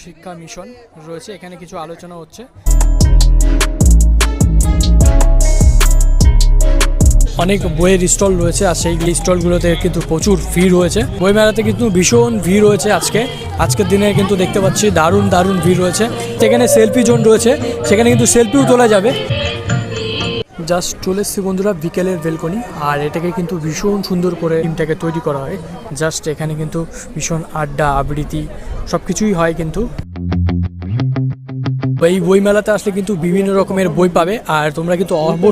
শিক্ষা মিশন রয়েছে, এখানে কিছু আলোচনা হচ্ছে। অনেক বইয়ের স্টল রয়েছে আর সেই স্টলগুলোতে কিন্তু প্রচুর ভিড় রয়েছে। বইমেলাতে কিন্তু ভীষণ ভিড় রয়েছে আজকের দিনে কিন্তু দেখতে পাচ্ছি দারুণ ভিড় রয়েছে। সেখানে সেলফি জোন রয়েছে, সেখানে কিন্তু সেলফিও তোলা যাবে। জাস্ট চলে এসেছি বন্ধুরা বিকেলের বেলকনি, আর এটাকে কিন্তু ভীষণ সুন্দর করে টিমটাকে তৈরি করা হয়। জাস্ট এখানে কিন্তু ভীষণ আড্ডা আবৃত্তি সব কিছুই হয়। কিন্তু এই বইমেলাতে আসলে কিন্তু বিভিন্ন রকমের বই পাবে, আর তোমরা কিন্তু